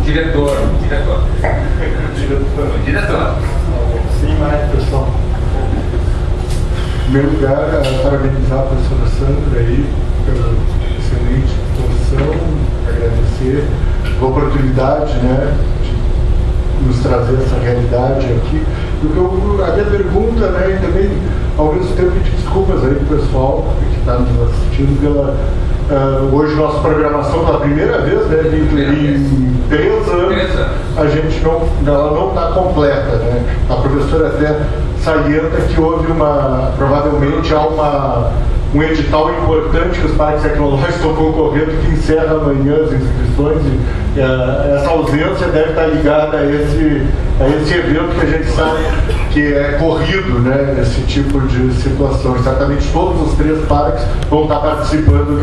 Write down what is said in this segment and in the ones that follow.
Diretor. Sim, mais pessoal. Em primeiro lugar, parabenizar a professora Sandra aí pela excelente exposição, agradecer a oportunidade, né, de nos trazer essa realidade aqui. A minha pergunta, né, e também, ao mesmo tempo, pedir desculpas aí para o pessoal que está nos assistindo pela... hoje nossa programação pela primeira vez, né, em 3 anos, a gente ela não está completa, né? A professora até salienta que houve provavelmente há um edital importante que os parques tecnológicos estão concorrendo, que encerra amanhã as inscrições, e essa ausência deve estar ligada a esse evento que a gente sabe que é corrido, né, esse tipo de situação. Certamente todos os 3 parques vão estar participando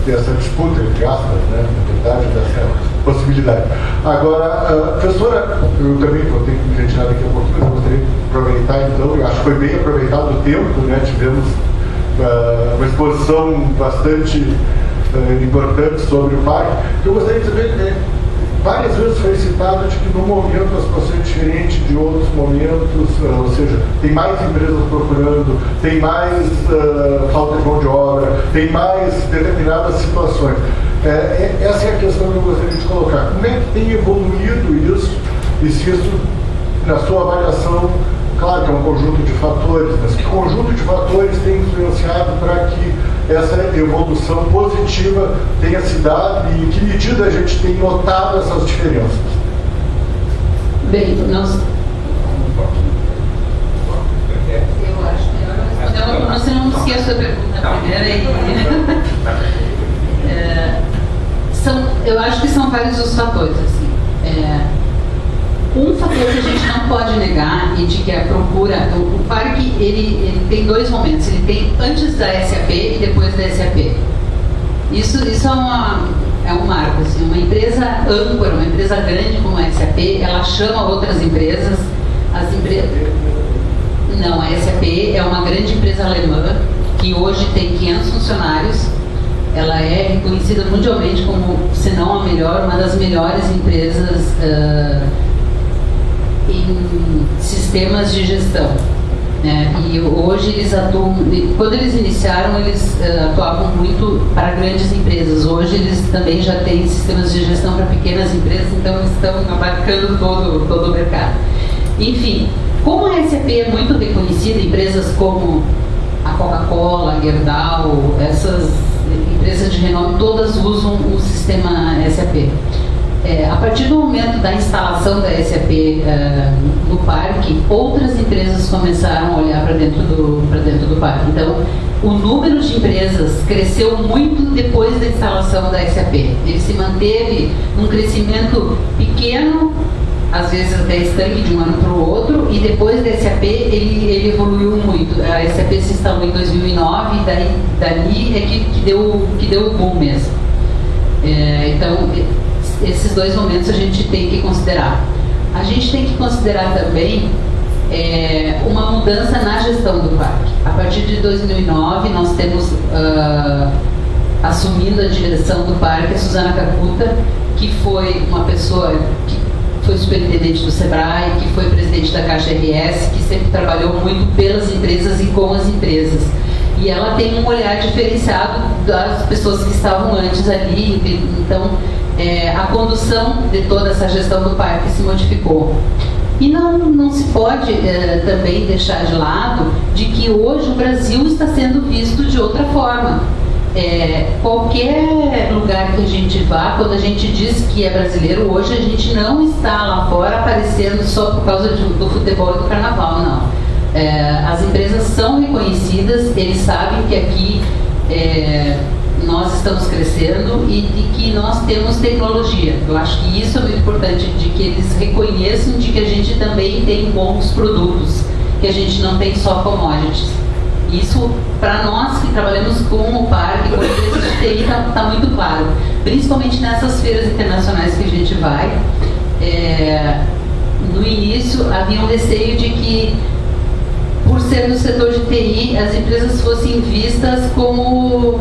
dessa disputa, entre aspas, né, na verdade, dessa possibilidade. Agora, professora, eu também vou ter que me retirar daqui a pouquinho, mas eu gostaria de aproveitar, então, eu acho que foi bem aproveitado o tempo, né, tivemos uma exposição bastante importante sobre o parque. Eu gostaria de saber, né, várias vezes foi citado de que no momento a situação é diferente de outros momentos, ou seja, tem mais empresas procurando, tem mais falta de mão de obra, tem mais determinadas situações. Essa é a questão que eu gostaria de colocar. Como é que tem evoluído isso, e se isso, na sua avaliação, claro que é um conjunto de fatores, mas que conjunto de fatores tem influenciado para que essa evolução positiva tenha se dado e em que medida a gente tem notado essas diferenças? Bem, eu acho melhor você não esqueça a pergunta primeira eu acho que são vários os fatores, assim. Um fator que a gente não pode negar e de que a procura, o parque ele tem 2 momentos, ele tem antes da SAP e depois da SAP. Isso é um marco, assim, uma empresa âncora, uma empresa grande como a SAP, ela chama outras empresas, Não, a SAP é uma grande empresa alemã que hoje tem 500 funcionários. Ela é reconhecida mundialmente como, se não a melhor, uma das melhores empresas em sistemas de gestão, né? E hoje eles atuam, quando eles iniciaram, eles atuavam muito para grandes empresas. Hoje eles também já têm sistemas de gestão para pequenas empresas, então eles estão abarcando todo o mercado. Enfim, como a SAP é muito reconhecida, empresas como a Coca-Cola, a Gerdau, essas empresas de renome, todas usam o sistema SAP. A partir do momento da instalação da SAP no parque, outras empresas começaram a olhar para dentro do parque. Então, o número de empresas cresceu muito depois da instalação da SAP. Ele se manteve num crescimento pequeno, às vezes até estanque de um ano para o outro, e depois da SAP ele evoluiu muito. A SAP se instalou em 2009 e dali é que deu o boom mesmo. Então, esses 2 momentos a gente tem que considerar. A gente tem que considerar também uma mudança na gestão do parque. A partir de 2009, nós temos assumindo a direção do parque a Suzana Cacuta, que foi uma pessoa que foi superintendente do Sebrae, que foi presidente da Caixa RS, que sempre trabalhou muito pelas empresas e com as empresas. E ela tem um olhar diferenciado das pessoas que estavam antes ali. Então, a condução de toda essa gestão do parque se modificou. E não se pode também deixar de lado de que hoje o Brasil está sendo visto de outra forma. Qualquer lugar que a gente vá, quando a gente diz que é brasileiro, hoje a gente não está lá fora aparecendo só por causa do futebol e do carnaval, não. As empresas são reconhecidas, eles sabem que aqui nós estamos crescendo e de que nós temos tecnologia. Eu acho que isso é muito importante, de que eles reconheçam de que a gente também tem bons produtos, que a gente não tem só commodities. Isso, para nós que trabalhamos com o parque, com a empresa de TI, está muito claro. Principalmente nessas feiras internacionais que a gente vai. No início, havia um receio de que, por ser no setor de TI, as empresas fossem vistas como...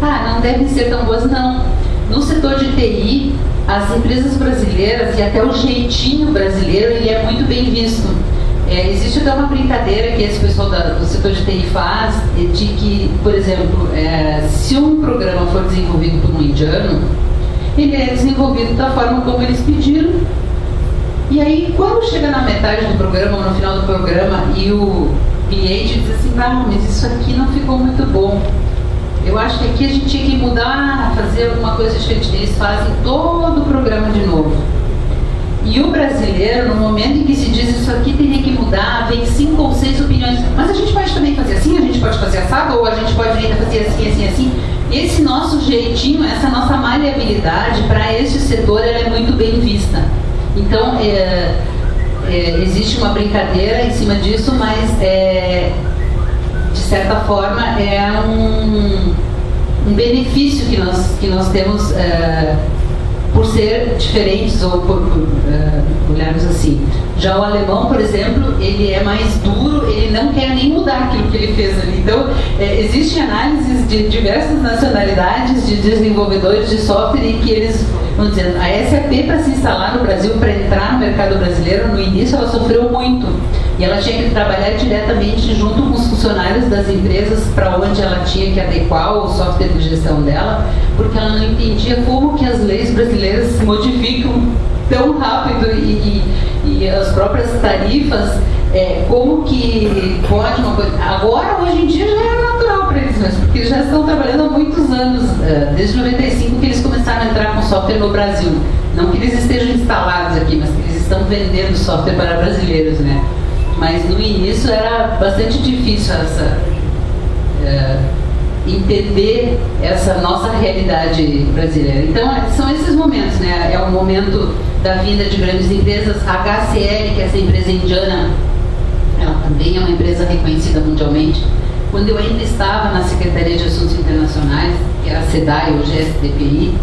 não devem ser tão boas, não. No setor de TI TI, as empresas brasileiras e até o jeitinho brasileiro, ele é muito bem visto. Existe até uma brincadeira que esse pessoal do setor de TI faz, de que, por exemplo, se um programa for desenvolvido por um indiano, ele é desenvolvido da forma como eles pediram, e aí quando chega na metade do programa, ou no final do programa, e o cliente diz assim, mas isso aqui não ficou muito bom, eu acho que aqui a gente tinha que mudar, fazer alguma coisa diferente. Eles fazem todo o programa de novo. E o brasileiro, no momento em que se diz isso aqui teria que mudar, vem 5 ou 6 opiniões. Mas a gente pode também fazer assim, a gente pode fazer assado, ou a gente pode ainda fazer assim, assim, assim. Esse nosso jeitinho, essa nossa maleabilidade, para esse setor, ela é muito bem vista. Então, existe uma brincadeira em cima disso, mas, de certa forma, é um benefício que nós temos por ser diferentes, ou por olharmos assim. Já o alemão, por exemplo, ele é mais duro, ele não quer nem mudar aquilo que ele fez ali. Então, existem análises de diversas nacionalidades, de desenvolvedores de software, em que eles vão dizendo, a SAP, para se instalar no Brasil, para entrar no mercado brasileiro, no início ela sofreu muito. E ela tinha que trabalhar diretamente junto com os funcionários das empresas para onde ela tinha que adequar o software de gestão dela, porque ela não entendia como que as leis brasileiras se modificam tão rápido e as próprias tarifas, como que pode uma coisa... Agora, hoje em dia, já é natural para eles mesmos, porque eles já estão trabalhando há muitos anos, desde 95 que eles começaram a entrar com software no Brasil. Não que eles estejam instalados aqui, mas que eles estão vendendo software para brasileiros, né? Mas no início era bastante difícil entender essa nossa realidade brasileira. Então, são esses momentos, né? É o momento da vinda de grandes empresas. A HCL, que é essa empresa indiana, ela também é uma empresa reconhecida mundialmente. Quando eu ainda estava na Secretaria de Assuntos Internacionais, que era a SEDAI, hoje é SDPI,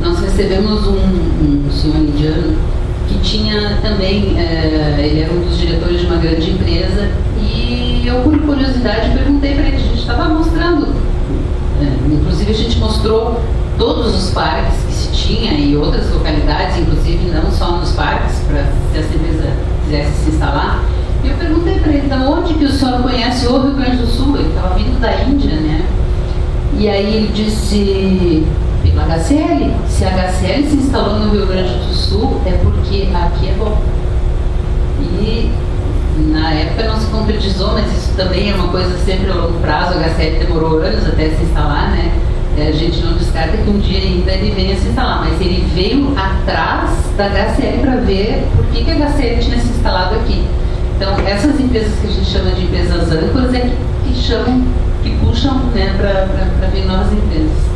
nós recebemos um senhor indiano que tinha também, ele era um dos diretores de uma grande empresa, e eu, por curiosidade, perguntei para ele. A gente estava mostrando, inclusive a gente mostrou todos os parques que se tinha e outras localidades, inclusive não só nos parques, para se essa empresa quisesse se instalar. E eu perguntei para ele, então, onde que o senhor conhece o Rio Grande do Sul? Ele estava vindo da Índia, né? E aí ele disse, pela HCL, se a HCL se instalou no Rio Grande do Sul, é porque aqui é bom. E na época não se concretizou, mas isso também é uma coisa sempre a longo prazo. A HCL demorou anos até se instalar, né? A gente não descarta que um dia ainda ele venha se instalar, mas ele veio atrás da HCL para ver por que a HCL tinha se instalado aqui. Então, essas empresas que a gente chama de empresas âncoras que puxam, né, para vir novas empresas.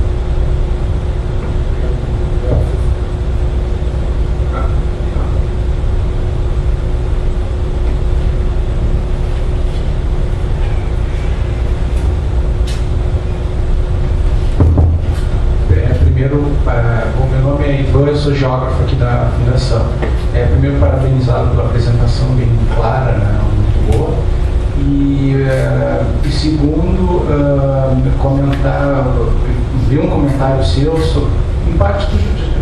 Bom, meu nome é Ivan, eu sou geógrafo aqui da Fundação. Primeiro, parabenizá-lo pela apresentação bem clara, né, muito boa. E segundo, vi um comentário seu sobre, em parte,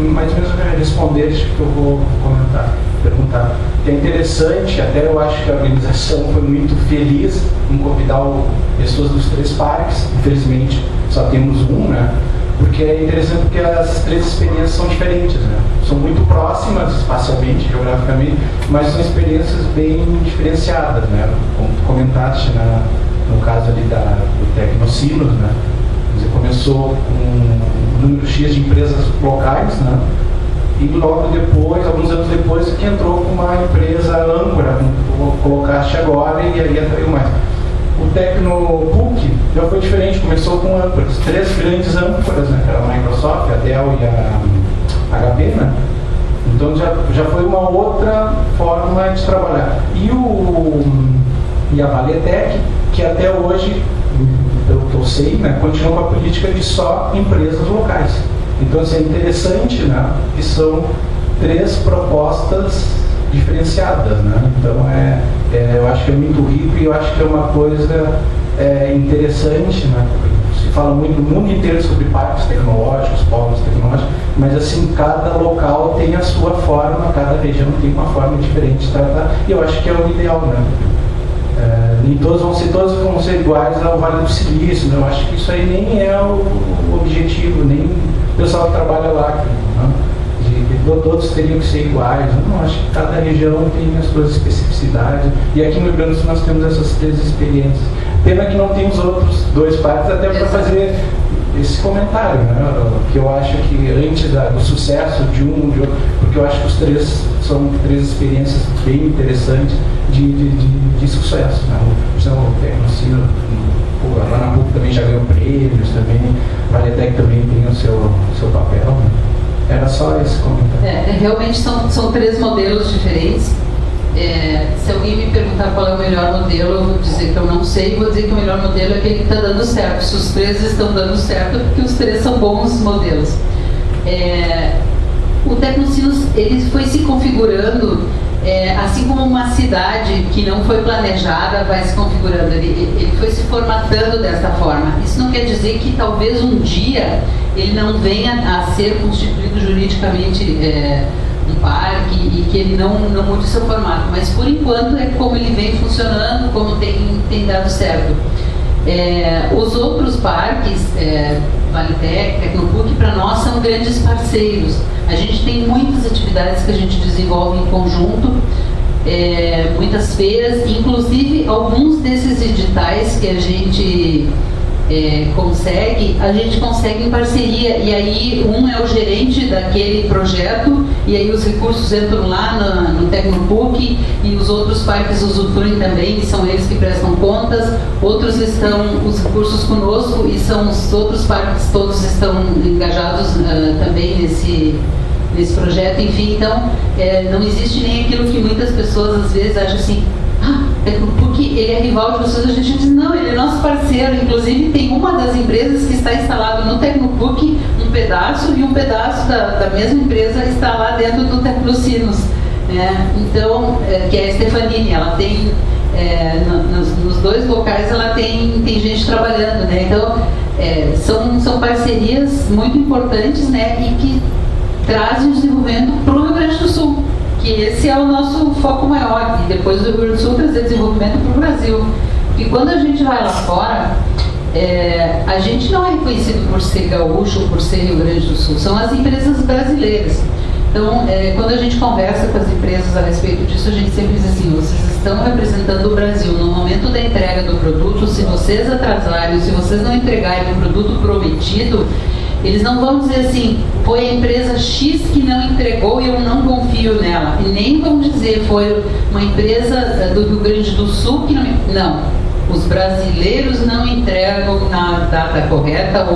mais ou menos responder isso que eu vou perguntar. Que é interessante, até eu acho que a organização foi muito feliz em convidar pessoas dos 3 parques. Infelizmente, só temos um, né? Porque é interessante porque as 3 experiências são diferentes, né? São muito próximas espacialmente, geograficamente, mas são experiências bem diferenciadas, né? Como tu comentaste no caso ali do Tecnocinos, né? Você começou com um número X de empresas locais, né? E logo depois, alguns anos depois, que entrou com uma empresa âncora, como tu colocaste agora, e aí atraiu mais. O Tecnopuc já foi diferente, começou com âncoras, 3 grandes âncoras, né, que era a Microsoft, a Dell e a HP, né? Então já foi uma outra forma de trabalhar. E a Valetec, que até hoje, pelo que eu sei, né, continua com a política de só empresas locais. Então, assim, é interessante, né, que são 3 propostas diferenciadas, né? Então eu acho que é muito rico e eu acho que é uma coisa interessante, né? fala muito no mundo inteiro sobre parques tecnológicos, polos tecnológicos, mas assim, cada local tem a sua forma, cada região tem uma forma diferente de tratar, e eu acho que é o ideal, né? Nem todos vão ser iguais ao Vale do Silício, né? Eu acho que isso aí nem é o objetivo, nem o pessoal que trabalha lá, né? Todos teriam que ser iguais. Não, acho que cada região tem as suas especificidades, e aqui no Rio Grande do Sul nós temos essas 3 experiências. Pena que não tem os outros 2 parques até para fazer esse comentário, né? Que eu acho que antes do sucesso de um, de outro, porque eu acho que os 3 são 3 experiências bem interessantes de sucesso, né? O Tecnocino, lá na PUC também já ganhou prêmios, também a Valetec também tem o seu papel, né? Era só esse comentário. Realmente são 3 modelos diferentes. Se alguém me perguntar qual é o melhor modelo, eu vou dizer que eu não sei, vou dizer que o melhor modelo é aquele que está dando certo. Se os 3 estão dando certo, é porque os 3 são bons modelos. O Tecnocinos, ele foi se configurando, assim como uma cidade que não foi planejada vai se configurando, ele foi se formatando dessa forma. Isso não quer dizer que talvez um dia ele não venha a ser constituído juridicamente um parque e que ele não mude seu formato, mas por enquanto é como ele vem funcionando, como tem dado certo. Os outros parques, Valetec, Tecnopuc, para nós são grandes parceiros. A gente tem muitas atividades que a gente desenvolve em conjunto, muitas feiras, inclusive alguns desses editais que a gente a gente consegue em parceria, e aí um é o gerente daquele projeto, e aí os recursos entram lá no Tecnopuc, e os outros parques usufruem também, são eles que prestam contas, outros estão os recursos conosco, e são os outros parques, todos estão engajados também nesse projeto, enfim. Então não existe nem aquilo que muitas pessoas às vezes acham assim, porque ele é rival de vocês. A gente diz, não, ele é nosso parceiro. Inclusive tem uma das empresas que está instalado no Tecnopuc um pedaço, e um pedaço da mesma empresa está lá dentro do Tecnocinos, então, que é a Stefanini. Ela tem nos 2 locais ela tem gente trabalhando, né? Então são parcerias muito importantes, né? E que trazem desenvolvimento para o Rio Grande do Sul, que esse é o nosso foco maior, e depois do Rio Grande do Sul trazer desenvolvimento para o Brasil. Porque quando a gente vai lá fora, a gente não é reconhecido por ser gaúcho ou por ser Rio Grande do Sul, são as empresas brasileiras. Então, quando a gente conversa com as empresas a respeito disso, a gente sempre diz assim, vocês estão representando o Brasil. No momento da entrega do produto, se vocês atrasarem, se vocês não entregarem o produto prometido, eles não vão dizer assim, foi a empresa X que não entregou e eu não confio nela. E nem vão dizer, foi uma empresa do Rio Grande do Sul que não... Não, os brasileiros não entregam na data correta,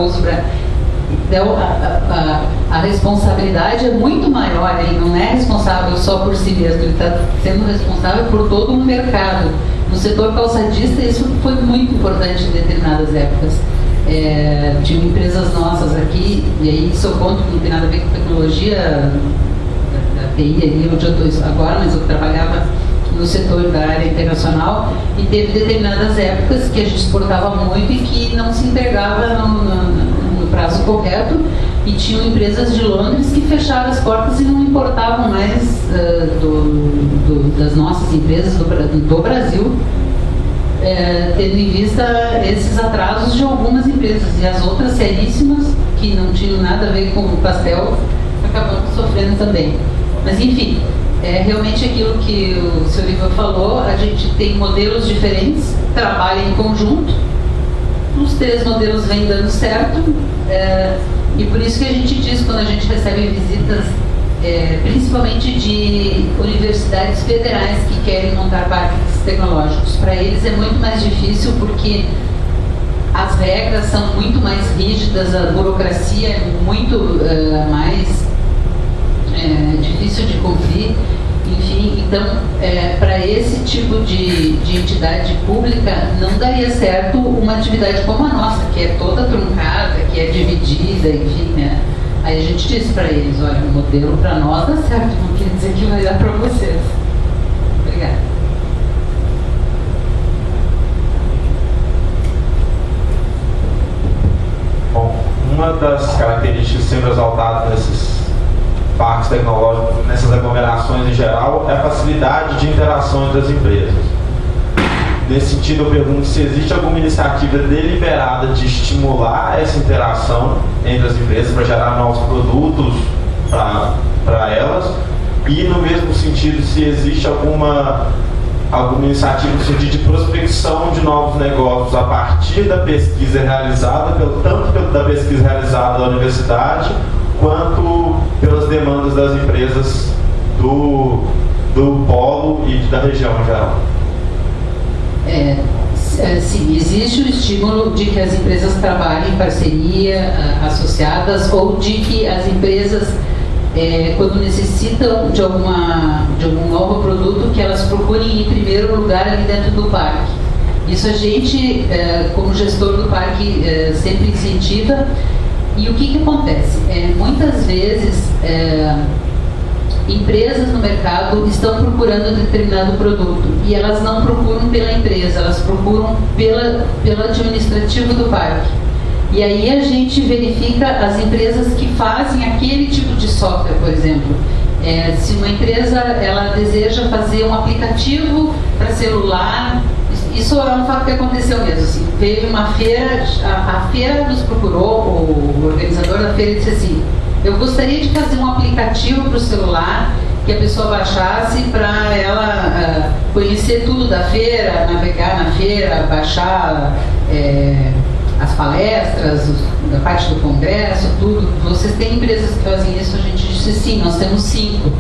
então a responsabilidade é muito maior, ele não é responsável só por si mesmo, ele está sendo responsável por todo um mercado. No setor calçadista isso foi muito importante em determinadas épocas. Tinham empresas nossas aqui, e aí isso eu conto que não tem nada a ver com tecnologia da TI, ali onde eu estou agora, mas eu trabalhava no setor da área internacional, e teve determinadas épocas que a gente exportava muito e que não se entregava no prazo correto, e tinham empresas de Londres que fecharam as portas e não importavam mais das nossas empresas do Brasil, tendo em vista esses atrasos de algumas empresas, e as outras seríssimas, que não tinham nada a ver com o pastel, acabamos sofrendo também. Mas enfim, realmente aquilo que o Sr. Ivan falou, a gente tem modelos diferentes, trabalha em conjunto, os 3 modelos vêm dando certo, e por isso que a gente diz, quando a gente recebe visitas, principalmente de universidades federais que querem montar parques tecnológicos, para eles é muito mais difícil, porque as regras são muito mais rígidas, a burocracia é muito mais difícil de cumprir, enfim. Então, para esse tipo de entidade pública, não daria certo uma atividade como a nossa, que é toda truncada, que é dividida, enfim, né? Aí a gente disse para eles, olha, o modelo para nós dá certo, não quer dizer que vai dar para vocês. Obrigada. uma das características sempre exaltadas nesses parques tecnológicos, nessas aglomerações em geral, é a facilidade de interação entre as empresas. Nesse sentido, eu pergunto se existe alguma iniciativa deliberada de estimular essa interação entre as empresas para gerar novos produtos para elas, e no mesmo sentido, se existe alguma iniciativa no sentido de prospecção de novos negócios a partir da pesquisa realizada, tanto da pesquisa realizada da universidade, quanto pelas demandas das empresas do polo e da região em geral. Sim, existe o estímulo de que as empresas trabalhem em parceria, associadas, ou de que as empresas, quando necessitam de algum novo produto, que elas procurem em primeiro lugar ali dentro do parque. Isso a gente, como gestor do parque, sempre incentiva. E o que acontece? Muitas vezes, empresas no mercado estão procurando um determinado produto e elas não procuram pela empresa, elas procuram pelo administrativo do parque. E aí a gente verifica as empresas que fazem aquele tipo de software, por exemplo. Se uma empresa ela deseja fazer um aplicativo para celular, isso é um fato que aconteceu mesmo. Assim, teve uma feira, a feira nos procurou, o organizador da feira disse assim: eu gostaria de fazer um aplicativo para o celular que a pessoa baixasse para ela conhecer tudo da feira, navegar na feira, baixar as palestras, a parte do congresso, tudo. Vocês têm empresas que fazem isso? A gente disse sim, nós temos 5.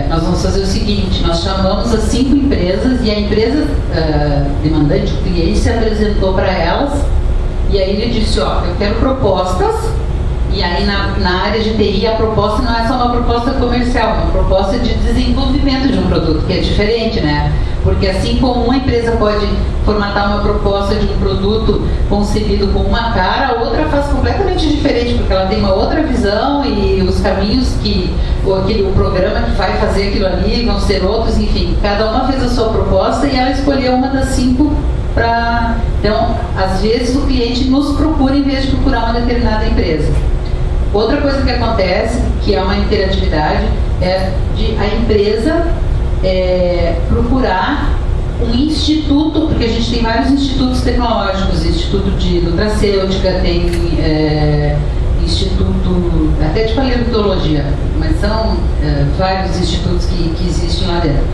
Nós vamos fazer o seguinte: nós chamamos as 5 empresas e a empresa demandante, o cliente, se apresentou para elas e aí ele disse: ó, eu quero propostas. E aí na área de TI a proposta não é só uma proposta comercial, é uma proposta de desenvolvimento de um produto, que é diferente, né? Porque assim como uma empresa pode formatar uma proposta de um produto concebido com uma cara, a outra faz completamente diferente, porque ela tem uma outra visão e os caminhos o programa que vai fazer aquilo ali vão ser outros, enfim. Cada uma fez a sua proposta e ela escolheu uma das 5 para... Então, às vezes o cliente nos procura em vez de procurar uma determinada empresa. Outra coisa que acontece, que é uma interatividade, é de a empresa procurar um instituto, porque a gente tem vários institutos tecnológicos, instituto de nutracêutica, tem instituto até de paleontologia, mas são vários institutos que existem lá dentro.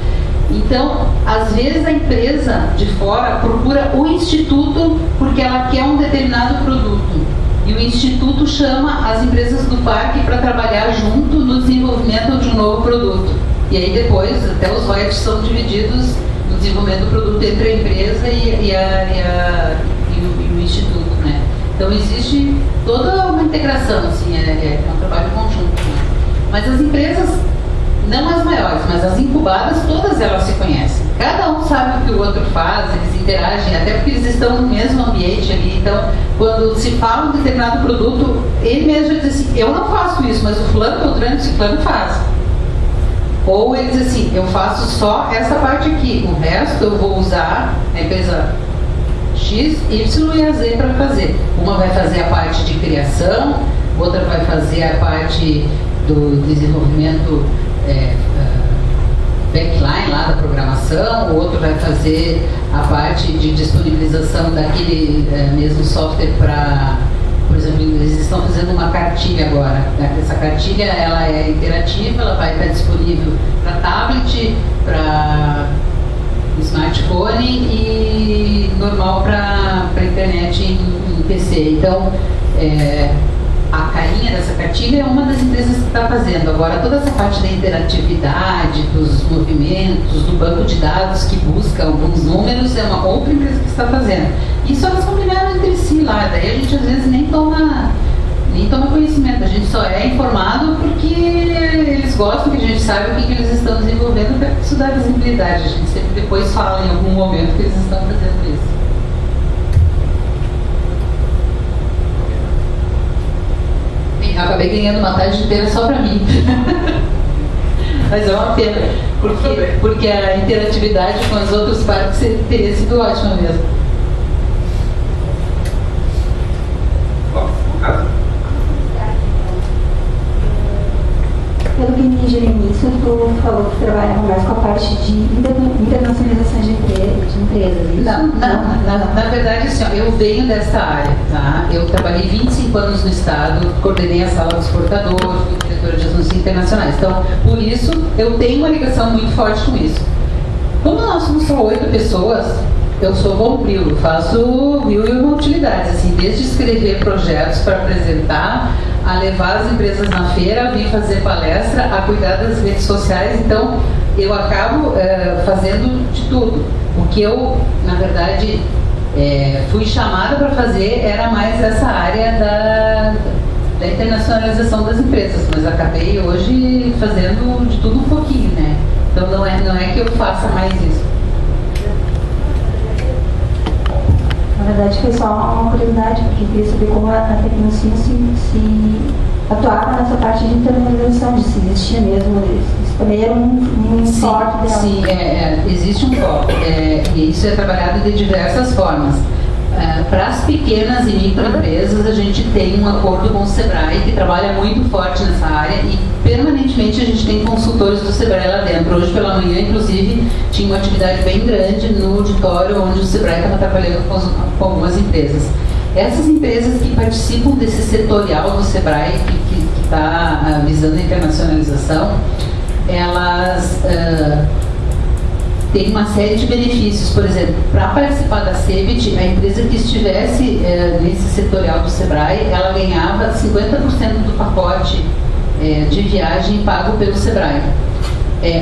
Então, às vezes a empresa de fora procura o instituto porque ela quer um determinado produto. E o instituto chama as empresas do parque para trabalhar junto no desenvolvimento de um novo produto. E aí depois, até os royalties são divididos no desenvolvimento do produto entre a empresa e o instituto, né? Então existe toda uma integração, assim, é um trabalho conjunto, né? Mas as empresas, não as maiores, mas as incubadas, todas elas se conhecem. Cada um sabe o que o outro faz, eles interagem, até porque eles estão no mesmo ambiente ali. Então, quando se fala um determinado produto, ele mesmo diz assim: eu não faço isso, mas o fulano, Beltrano, o ciclano faz. Ou ele diz assim: eu faço só essa parte aqui, o resto eu vou usar a empresa X, Y e a Z para fazer. Uma vai fazer a parte de criação, outra vai fazer a parte do desenvolvimento backline lá da programação, o outro vai fazer a parte de disponibilização daquele mesmo software para, por exemplo, eles estão fazendo uma cartilha agora. Essa cartilha ela é interativa, ela vai estar disponível para tablet, para smartphone e normal para internet em PC. Então, a carinha dessa cartilha é uma das empresas que está fazendo. Agora, toda essa parte da interatividade, dos movimentos, do banco de dados que busca alguns números, é uma outra empresa que está fazendo. Isso elas combinaram entre si lá, daí a gente às vezes nem toma conhecimento, a gente só é informado porque eles gostam que a gente saiba o que eles estão desenvolvendo para estudar visibilidade. A gente sempre depois fala em algum momento que eles estão fazendo isso. Acabei ganhando uma tarde inteira só para mim. Mas é uma pena, porque a interatividade com os outros parques teria sido ótima mesmo. Casa. Pelo que entendi no início, tu falou que trabalhava mais com a parte de internacionalização de empresas. Na verdade, assim, ó, eu venho dessa área, tá? Eu trabalhei 25 anos no Estado, coordenei a sala de exportadores, fui diretora de assuntos internacionais. Então, por isso, eu tenho uma ligação muito forte com isso. Como nós somos só 8 pessoas, eu sou bombril, faço mil e uma utilidades, assim, desde escrever projetos para apresentar, a levar as empresas na feira, a vir fazer palestra, a cuidar das redes sociais. Então, eu acabo fazendo de tudo. O que eu, na verdade, fui chamada para fazer era mais essa área da internacionalização das empresas, mas acabei hoje fazendo de tudo um pouquinho, né? Então, não é que eu faça mais isso. Na verdade, foi só uma curiosidade, porque eu queria saber como a Tecnosino se atuava nessa parte de internacionalização, de se existia mesmo. Isso também era um foco dela. Sim, existe um foco. E isso é trabalhado de diversas formas. Para as pequenas e microempresas, a gente tem um acordo com o SEBRAE, que trabalha muito forte nessa área, e permanentemente a gente tem consultores do SEBRAE lá dentro. Hoje pela manhã, inclusive, tinha uma atividade bem grande no auditório onde o SEBRAE estava trabalhando com algumas empresas. Essas empresas que participam desse setorial do SEBRAE, que está visando a internacionalização, elas tem uma série de benefícios. Por exemplo, para participar da CEBIT, a empresa que estivesse nesse setorial do SEBRAE, ela ganhava 50% do pacote de viagem pago pelo SEBRAE.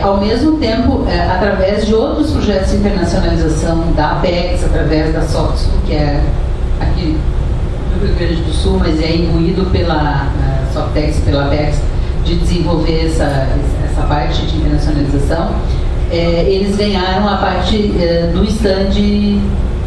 Ao mesmo tempo, através de outros projetos de internacionalização da Apex, através da Soxco, que é aqui no Rio Grande do Sul, mas é imbuído pela Softex, pela Apex, de desenvolver essa parte de internacionalização, eles ganharam a parte do stand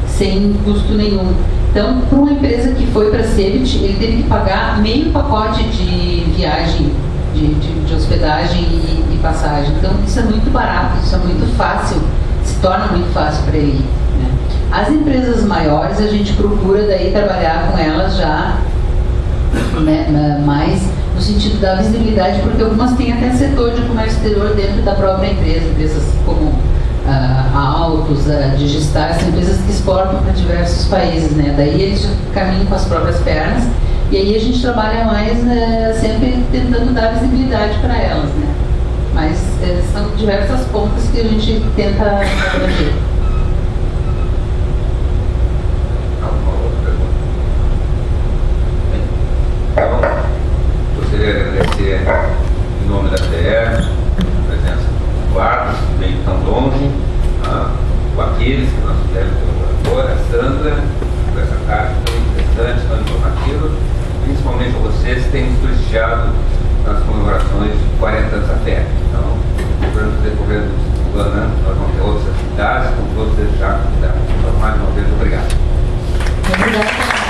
sem custo nenhum. Então, para uma empresa que foi para a CEBIT, ele teve que pagar meio pacote de viagem, de hospedagem e passagem. Então, isso é muito barato, isso é muito fácil, se torna muito fácil para ele, né? As empresas maiores, a gente procura daí trabalhar com elas já, né, mais no sentido da visibilidade, porque algumas têm até setor de comércio exterior dentro da própria empresa, empresas como a Autos, a Digistar, são empresas que exportam para diversos países, né? Daí eles já caminham com as próprias pernas, e aí a gente trabalha mais sempre tentando dar visibilidade para elas, né? Mas são diversas pontas que a gente tenta abranger. Gostaria de agradecer em nome da TR a presença do Eduardo, que veio tão longe, o Aquiles, que é nosso velho colaborador, a Sandra, por essa carta tão interessante, tão informativa, principalmente a vocês que têm nos prestigiado nas comemorações de 40 anos da TR. Então, durante o decorrer do ano, nós vamos ter outras atividades, com todos eles já convidados. Então, mais uma vez, obrigado. Obrigada.